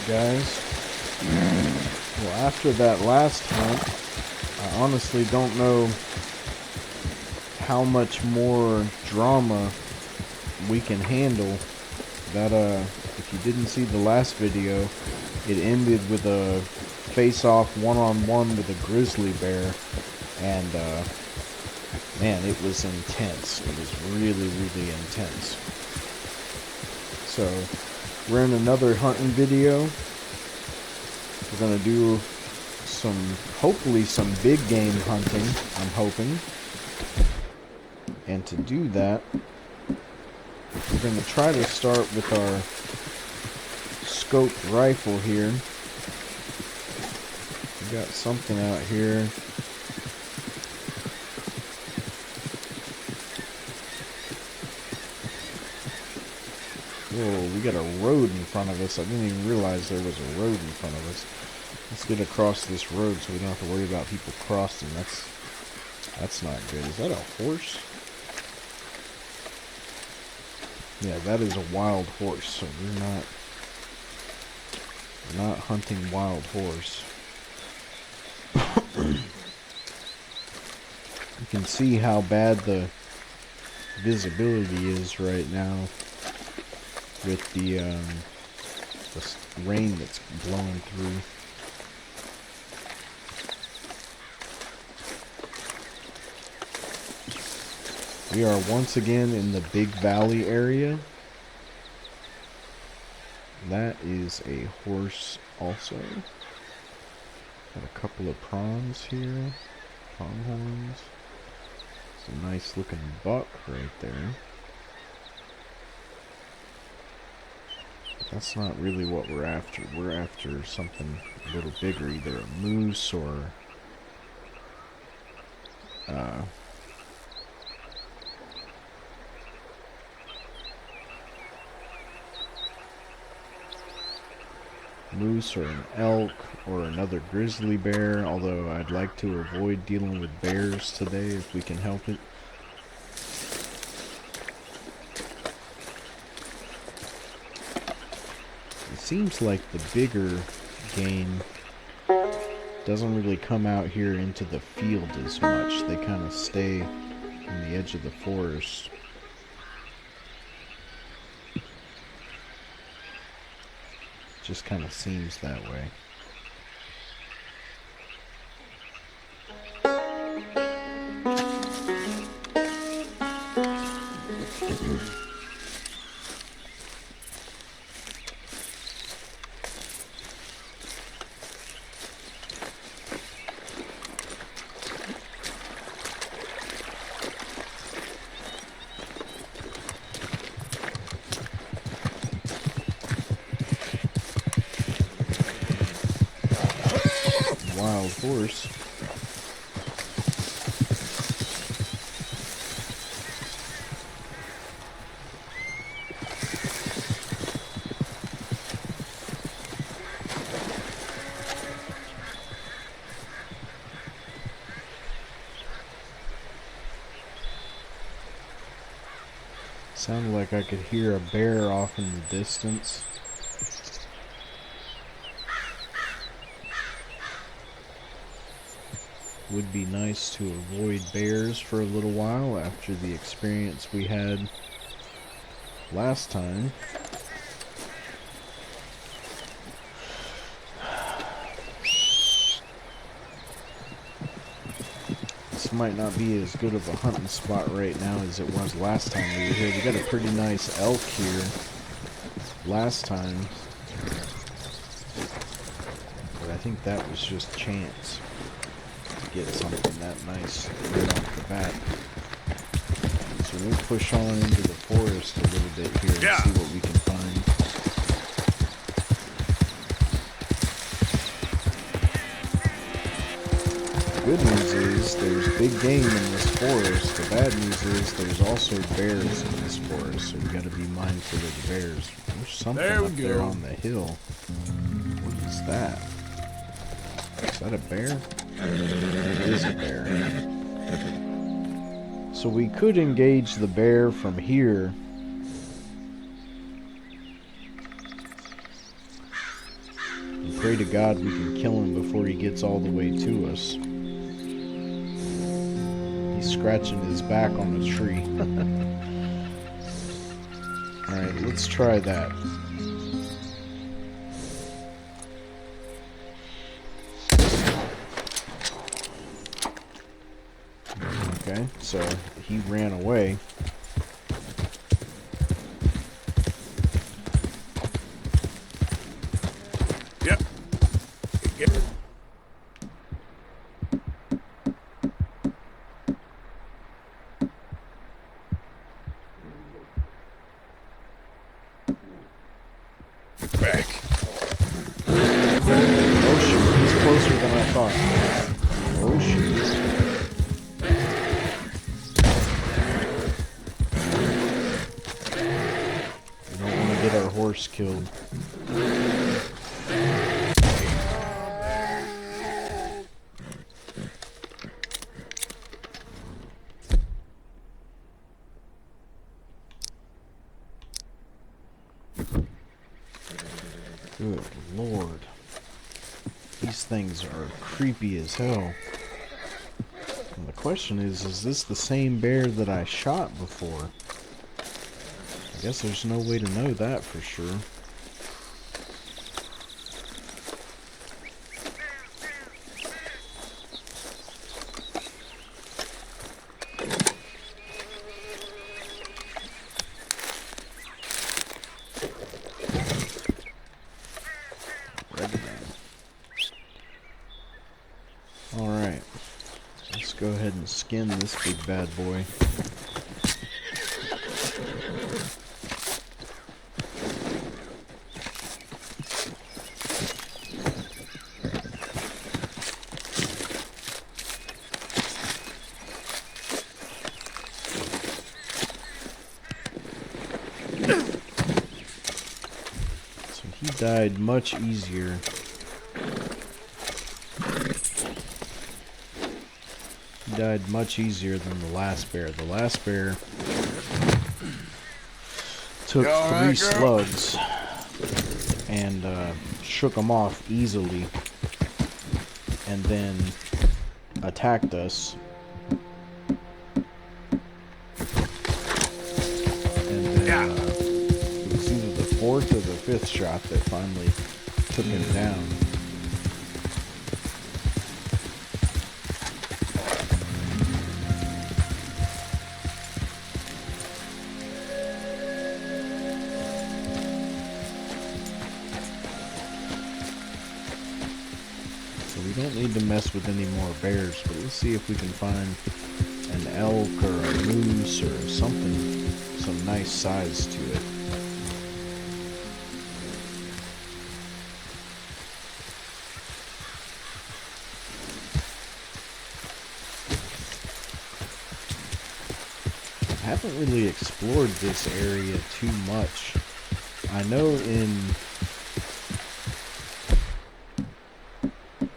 guys. Well, after that last hunt, I honestly don't know how much more drama we can handle. That, if you didn't see the last video, it ended with a face-off one-on-one with a grizzly bear, and, man, it was intense. It was really, really intense. So, we're in another hunting video. We're gonna do hopefully some big game hunting, I'm hoping. And to do that, we're gonna try to start with our scoped rifle here. We got something out here. Whoa, we got a road in front of us. I didn't even realize there was a road in front of us. Let's get across this road so we don't have to worry about people crossing. That's not good. Is that a horse? Yeah, that is a wild horse, so we're not hunting wild horse. You can see how bad the visibility is right now with the rain that's blowing through. We are once again in the Big Valley area. That is a horse also. Got a couple of prawns here. Pronghorns. It's a nice looking buck right there. That's not really what we're after. We're after something a little bigger, either a moose or moose or an elk or another grizzly bear, although I'd like to avoid dealing with bears today if we can help it. It seems like the bigger game doesn't really come out here into the field as much. They kind of stay on the edge of the forest. Just kind of seems that way. Wild horse. Sounded like I could hear a bear off in the distance. Would be nice to avoid bears for a little while after the experience we had last time. This might not be as good of a hunting spot right now as it was last time we were here. We got a pretty nice elk here last time, but I think that was just chance. Get something that nice right off the bat. So we'll push on into the forest a little bit here and see what we can find. The good news is there's big game in this forest. The bad news is there's also bears in this forest, so we gotta be mindful of the bears. There's something up there on the hill. What is that? Is that a bear? It is a bear. So we could engage the bear from here. pray to God we can kill him before he gets all the way to us. He's scratching his back on a tree. Alright, let's try that. Okay, so he ran away. Yep. Back. Oh shoot, he's closer than I thought. Oh shoot. We don't want to get our horse killed. Good lord. These things are creepy as hell. And the question is this the same bear that I shot before? I guess there's no way to know that for sure. Alright, let's go ahead and skin this big bad boy. So he died much easier. Died much easier than the last bear. The last bear took three slugs and shook them off easily, and then attacked us. And then it was either the fourth or the fifth shot that finally took him down. We don't need to mess with any more bears, but let's see if we can find an elk or a moose or something, some nice size to it. I haven't really explored this area too much. I know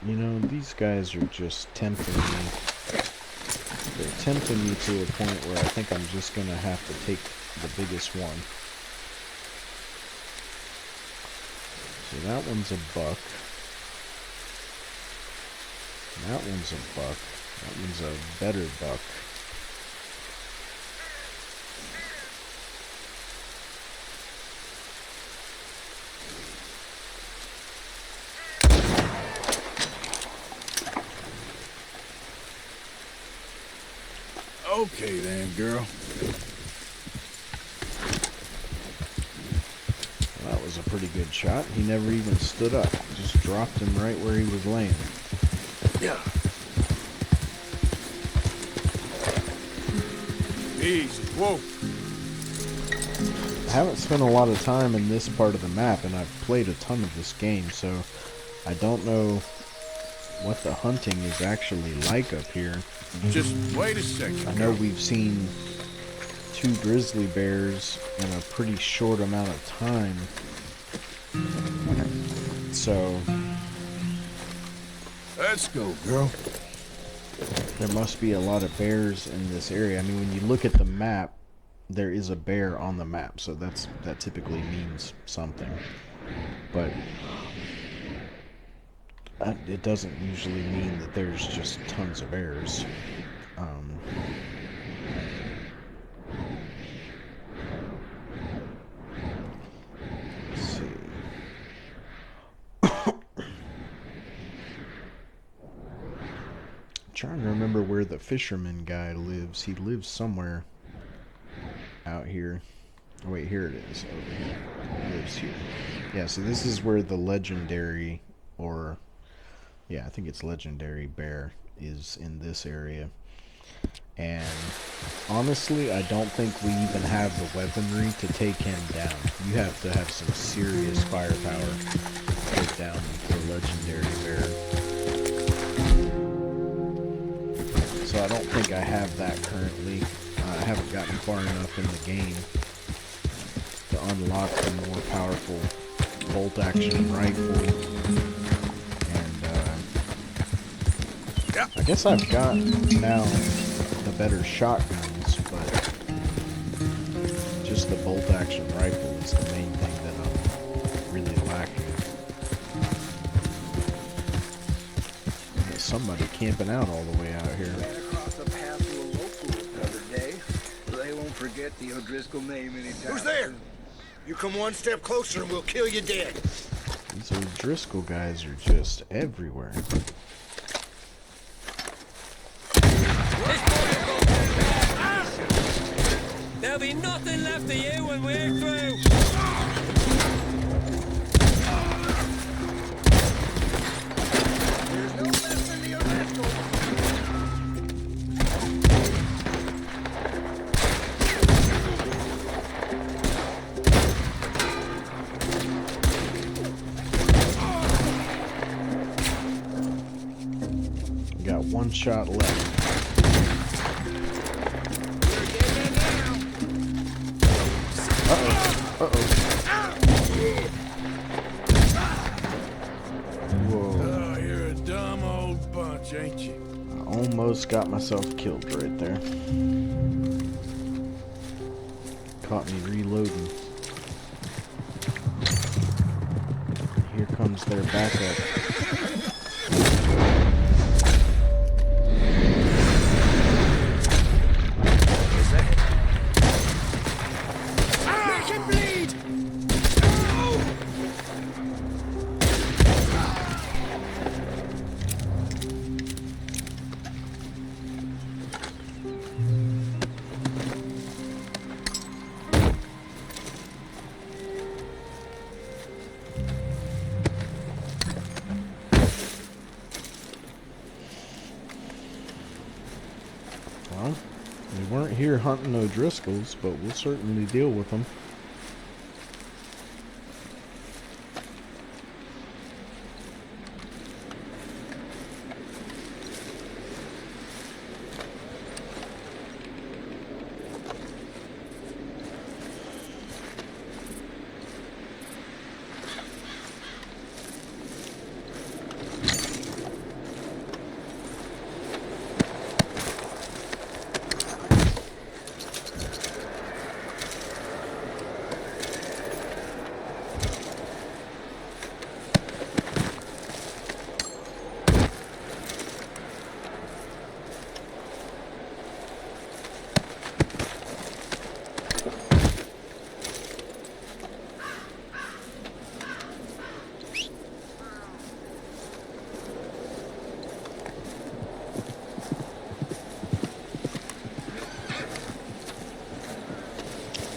you know, these guys are just tempting me. They're tempting me to a point where I think I'm just gonna have to take the biggest one. So that one's a buck. That one's a buck. That one's a better buck. Okay then, girl. Well, that was a pretty good shot. He never even stood up. Just dropped him right where he was laying. Yeah. Easy. Whoa. I haven't spent a lot of time in this part of the map, and I've played a ton of this game, so I don't know what the hunting is actually like up here. Just wait a second. I know we've seen 2 grizzly bears in a pretty short amount of time. So Let's go, girl. there must be a lot of bears in this area. I mean, when you look at the map, there is a bear on the map, so that typically means something. But it doesn't usually mean that there's just tons of errors. Let's see. Trying to remember where the fisherman guy lives. He lives somewhere out here. Oh, wait, here it is. Over here. He lives here. Yeah, so this is where the legendary, or yeah, I think it's legendary bear is in this area. And honestly, I don't think we even have the weaponry to take him down. You have to have some serious firepower to take down the legendary bear. So I don't think I have that currently. I haven't gotten far enough in the game to unlock the more powerful bolt action rifle. And I guess I've got now the better shotguns, but just the bolt action rifle is the main thing that I'm really lacking. There's somebody camping out all the way out here. Forget the O'Driscoll name anytime. Who's there? You come one step closer and we'll kill you dead. These O'Driscoll guys are just everywhere. There'll be nothing left of you when we're through. There's no less than the O'Driscoll. Got one shot left. Whoa. Oh, you're a dumb old bunch, ain't you? I almost got myself killed right there. Caught me reloading. Here comes their backup. Make him bleed! Well, we weren't here hunting O'Driscolls, but we'll certainly deal with them.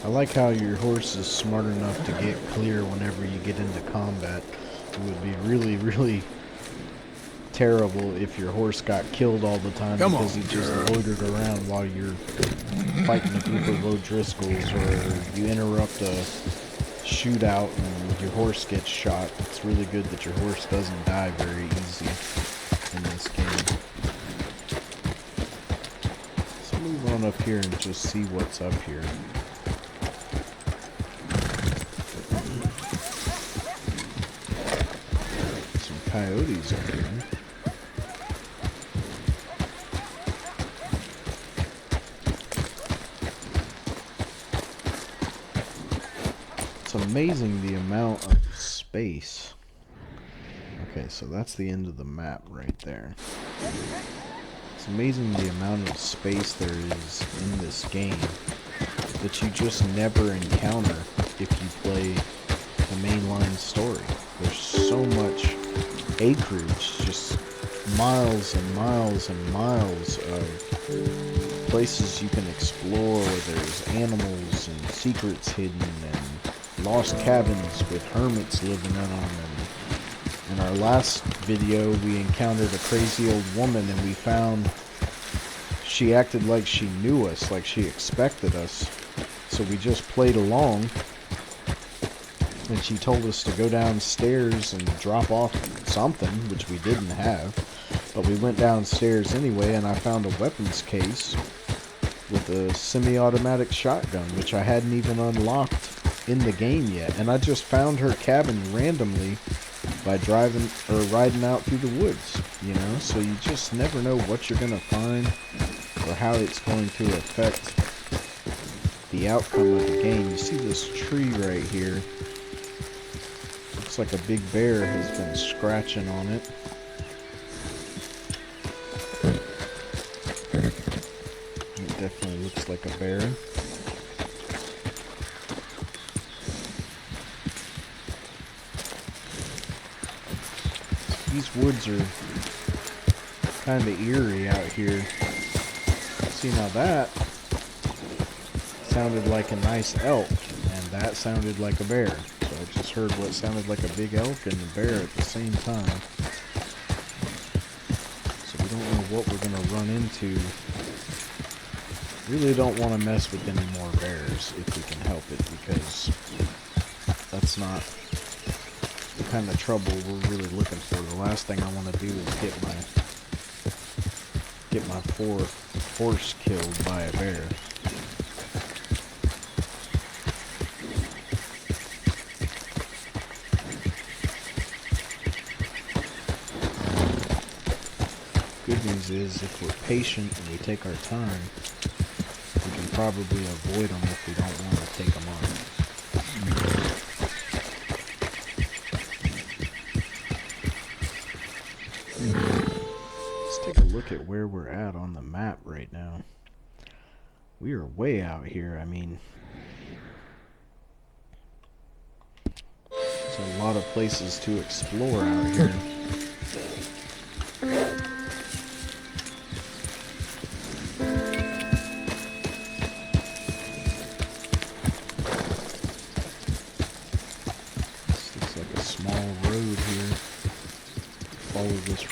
I like how your horse is smart enough to get clear whenever you get into combat. It would be really, really terrible if your horse got killed all the time Come because on, he just girl. loitered around while you're fighting a group of O'Driscolls, or you interrupt a shootout and your horse gets shot. It's really good that your horse doesn't die very easy in this game. Let's move on up here and just see what's up here. Some coyotes up here. It's amazing the amount of space. Okay, so that's the end of the map right there. It's amazing the amount of space there is in this game that you just never encounter if you play the mainline story. There's so much acreage, just miles and miles and miles of places you can explore. There's animals and secrets hidden and lost cabins with hermits living in them. And in our last video, we encountered a crazy old woman, and we found she acted like she knew us, like she expected us. So we just played along, and she told us to go downstairs and drop off something, which we didn't have. But we went downstairs anyway, and I found a weapons case with a semi-automatic shotgun, which I hadn't even unlocked in the game yet. And I just found her cabin randomly by driving or riding out through the woods, you know? So you just never know what you're going to find or how it's going to affect the outcome of the game. You see this tree right here. Looks like a big bear has been scratching on it. It definitely looks like a bear. These woods are kind of eerie out here. See, now that sounded like a nice elk, and that sounded like a bear. So I just heard what sounded like a big elk and a bear at the same time. So we don't know what we're going to run into. Really don't want to mess with any more bears if we can help it, because that's not the kind of trouble we're really looking for. The last thing I want to do is get my horse killed by a bear. Good news is, if we're patient and we take our time, we can probably avoid them if we don't want to take them on. Let's take a look at where we're at on the map right now. We are way out here. I mean, there's a lot of places to explore out here.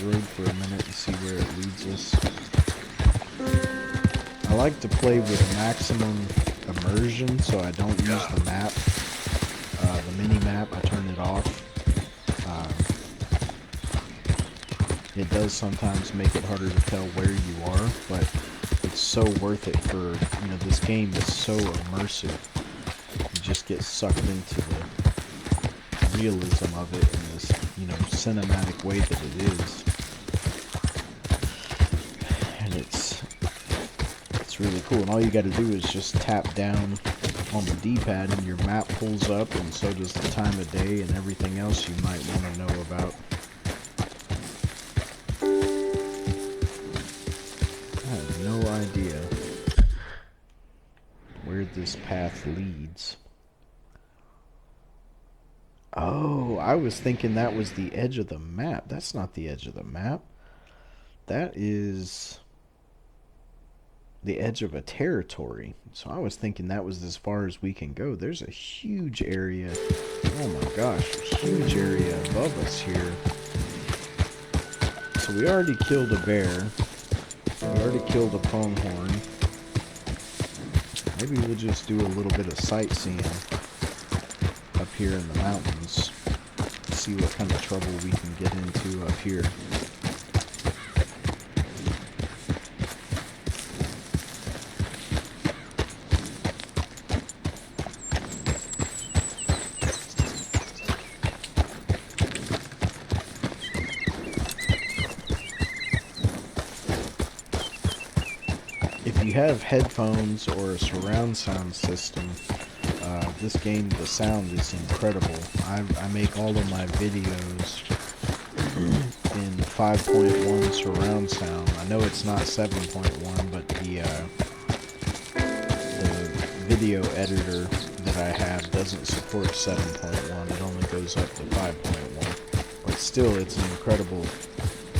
Road for a minute and see where it leads us. I like to play with maximum immersion, so I don't use the map, the mini map. I turn it off. It does sometimes make it harder to tell where you are, but it's so worth it for, you know, this game is so immersive. You just get sucked into the realism of it in this, you know, cinematic way that it is. And it's really cool. And all you got to do is just tap down on the D-pad and your map pulls up, and so does the time of day and everything else you might want to know about. I have no idea where this path leads. Oh, I was thinking that was the edge of the map. That's not the edge of the map. That is the edge of a territory. So I was thinking that was as far as we can go. There's a huge area. Oh my gosh, a huge area above us here. So we already killed a bear. We already killed a pronghorn. Maybe we'll just do a little bit of sightseeing up here in the mountains. See what kind of trouble we can get into up here. If you have headphones or a surround sound system, this game, the sound is incredible. I make all of my videos 5.1 surround sound. I know it's not 7.1, but the video editor that I have doesn't support 7.1. It only goes up to 5.1. But still, it's an incredible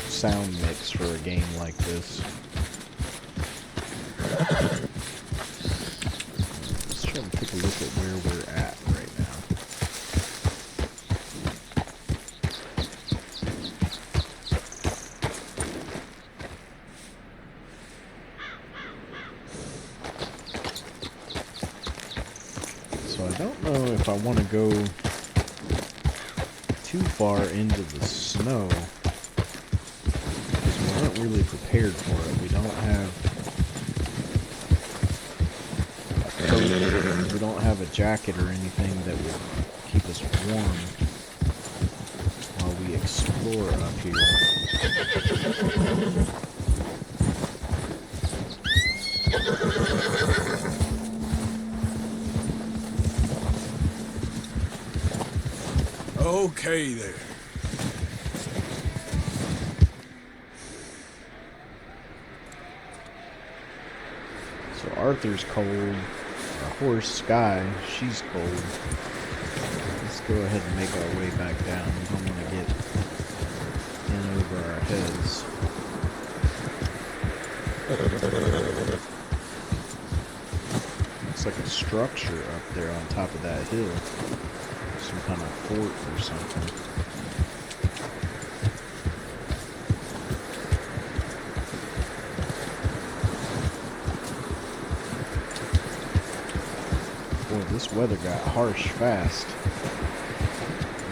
sound mix for a game like this. Let's try to take a look at where we're at right now. So I don't know if I want to go too far into the snow, because we aren't really prepared for it. We don't have a jacket or anything that would keep us warm while we explore up here. Okay there. So Arthur's cold. Our horse, Sky, she's cold. Let's go ahead and make our way back down. We don't want to get in over our heads. Looks like a structure up there on top of that hill. Some kind of fort or something. Boy, this weather got harsh fast.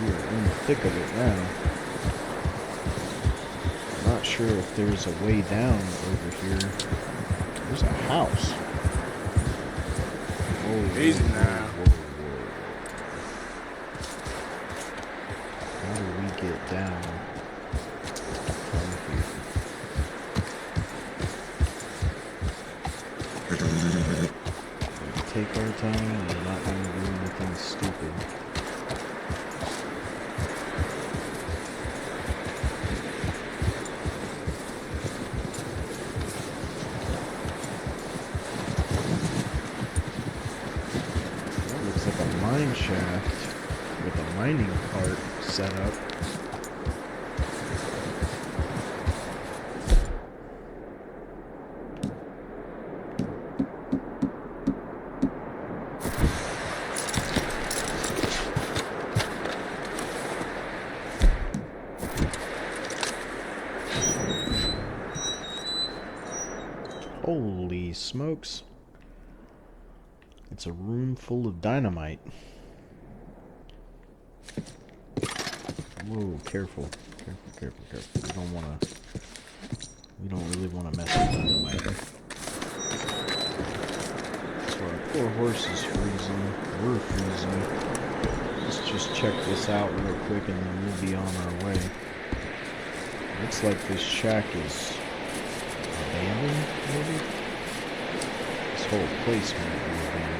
We are in the thick of it now. I'm not sure if there's a way down over here. There's a house. Whoa, Easy whoa, now. whoa, whoa. How do we get down from here? Take our time. We're not going to do anything stupid. That looks like a mine shaft with a mining cart set up. Holy smokes. It's a room full of dynamite. Whoa, careful. Careful. We don't really want to mess with dynamite. So our poor horse is freezing. We're freezing. Let's just check this out real quick and then we'll be on our way. Looks like this shack is abandoned, maybe? This whole place might be abandoned.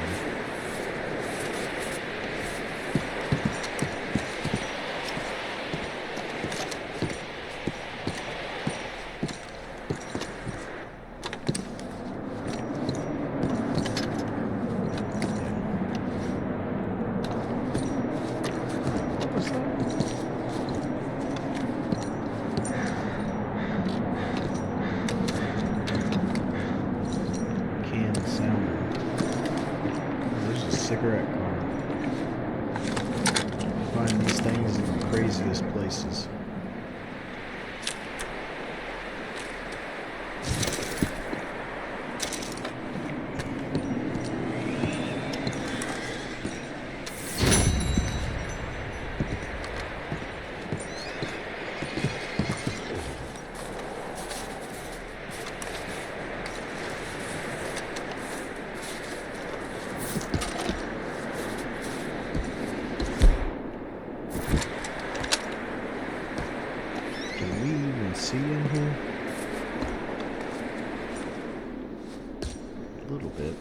What was that? Cigarette car. Find these things in the craziest places. See in here? A little bit.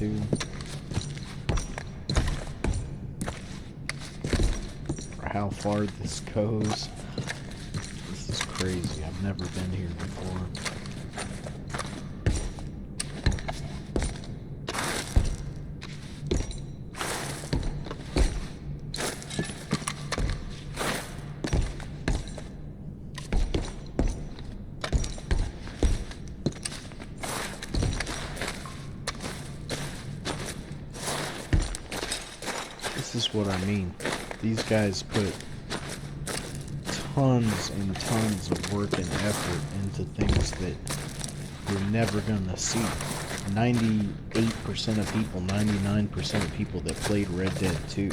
too. Or how far this goes. This is crazy. I've never been here before. This is what I mean. These guys put tons and tons of work and effort into things that you're never gonna see. 98% of people, 99% of people that played Red Dead 2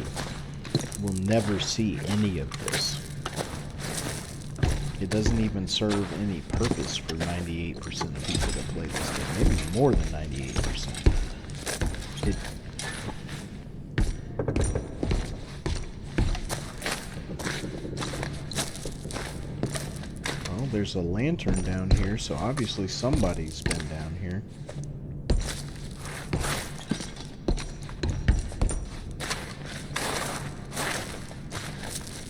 will never see any of this. It doesn't even serve any purpose for 98% of people that play this game. Maybe more than 98%. Well, there's a lantern down here, so obviously somebody's been down here.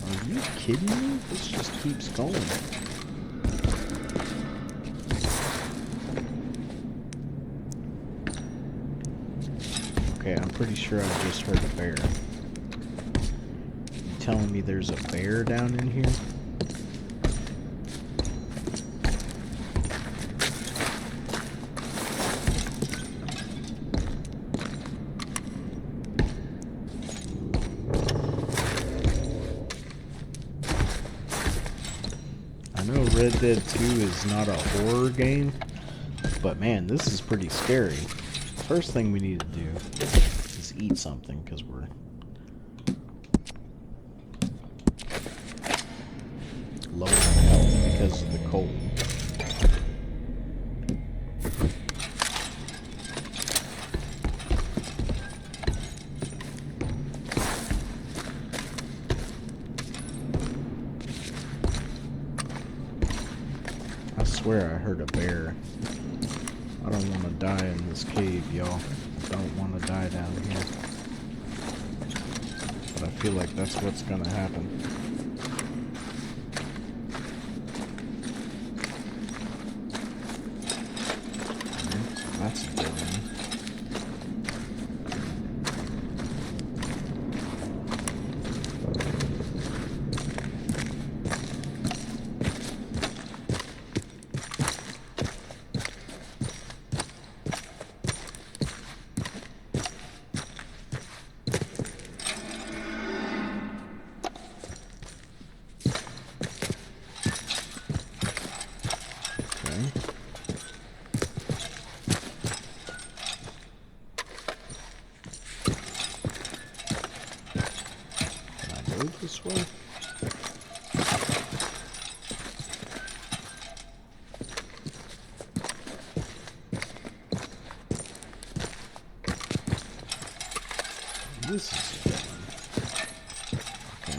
Are you kidding me? This just keeps going. Okay, I'm pretty sure I just heard a bear. You telling me there's a bear down in here? I know Red Dead 2 is not a horror game, but man, this is pretty scary. First thing we need to do is eat something, because we're low in health because of the cold. I swear I heard a bear. I don't want to die in this cave, y'all. Don't want to die down here. But I feel like that's what's gonna happen. That's a good one. This way? This is a good one. Okay.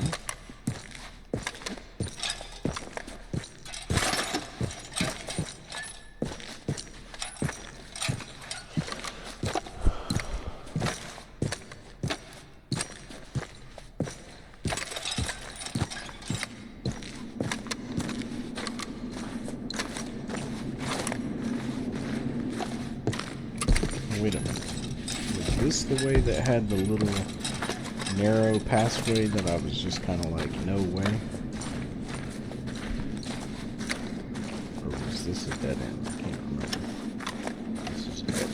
Wait a minute. Was this the way that had the little narrow passway that I was just kind of like, no way? Or was this a dead end? I can't remember. This is a dead end.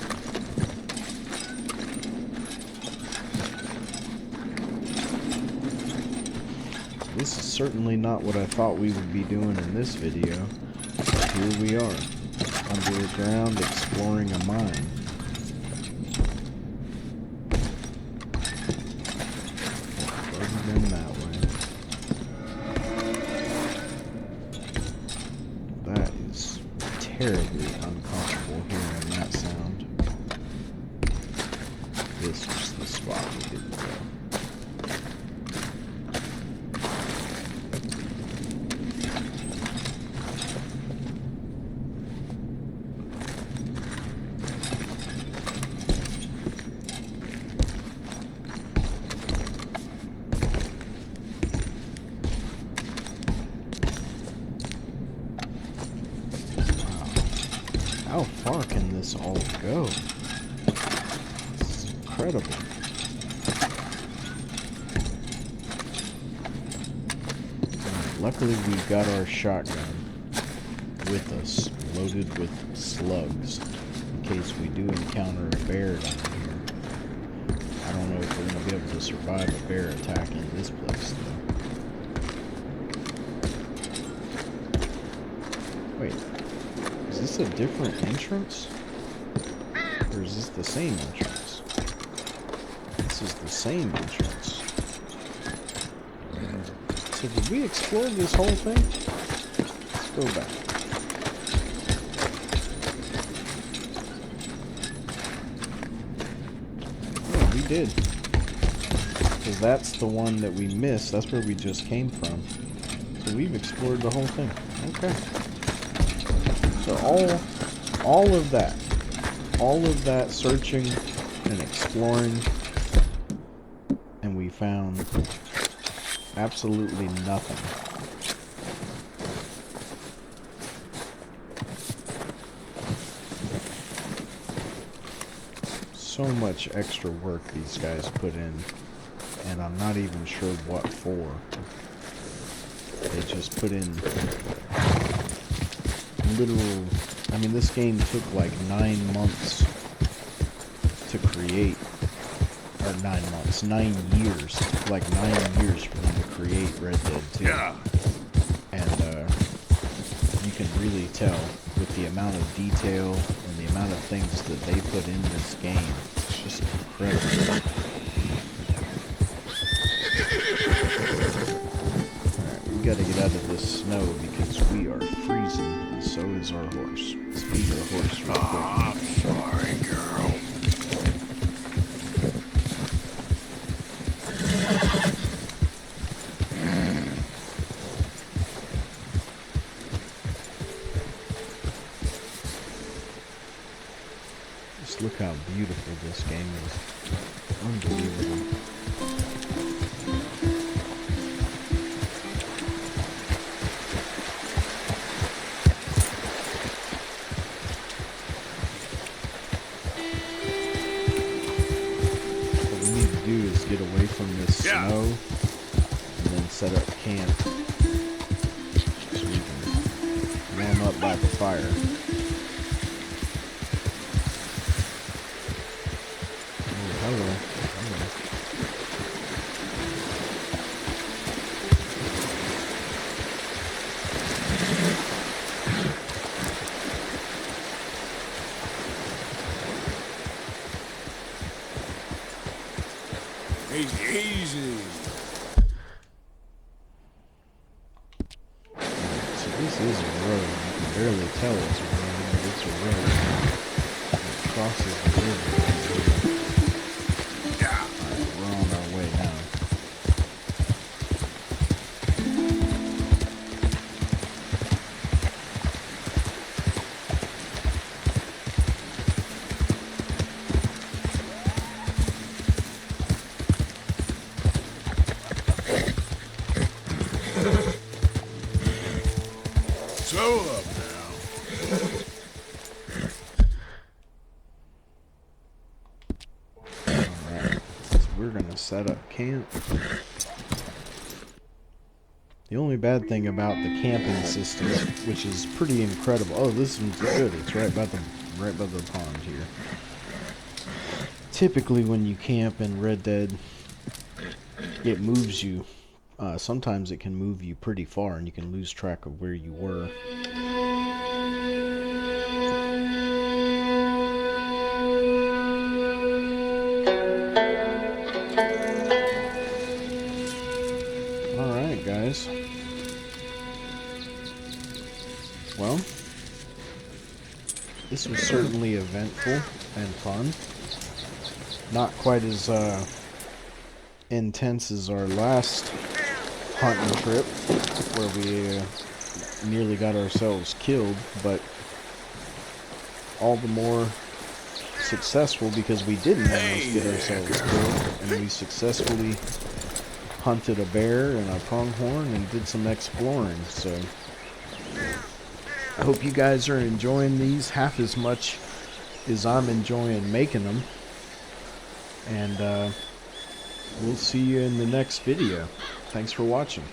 This is certainly not what I thought we would be doing in this video. But here we are, underground exploring a mine. Terribly uncomfortable hearing that sound. This was the spot we didn't go. How far can this all go? It's incredible. Luckily, we've got our shotgun with us, loaded with slugs, in case we do encounter a bear down here. I don't know if we're going to be able to survive a bear attack in this place, though. Wait, is this a different entrance? Or is this the same entrance? This is the same entrance. So did we explore this whole thing? Let's go back. Yeah, we did. Because that's the one that we missed. That's where we just came from. So we've explored the whole thing. Okay. So all of that searching and exploring, and we found absolutely nothing. So much extra work these guys put in, and I'm not even sure what for. They just put in literal, I mean, this game took like 9 months to create, or 9 months, 9 years, like 9 years for them to create Red Dead 2. Yeah. And you can really tell with the amount of detail and the amount of things that they put in this game. It's just incredible. Alright, we gotta get out of this snow because we are freezing, and so is our horse. Let's feed our horse real quick. I'm sorry, girl. Just look how beautiful this game is. Unbelievable. What we need to do is get away from this snow and then set up camp so we can warm up by the fire. Hello. Easy. So this is a road. You can barely tell it's a road, but it's a road. It crosses the river. Alright, we're on our way now. Slow up now. Alright, so we're gonna set up camp. The only bad thing about the camping system, which is pretty incredible. Oh, this one's good. It's right by the pond here. Typically, when you camp in Red Dead, it moves you. Sometimes it can move you pretty far, and you can lose track of where you were. Alright, guys. Well, this was certainly eventful and fun. Not quite as intense as our last hunting trip, where we nearly got ourselves killed, but all the more successful because we didn't almost get ourselves killed, and we successfully hunted a bear and a pronghorn and did some exploring. So I hope you guys are enjoying these half as much as I'm enjoying making them. And we'll see you in the next video. Thanks for watching.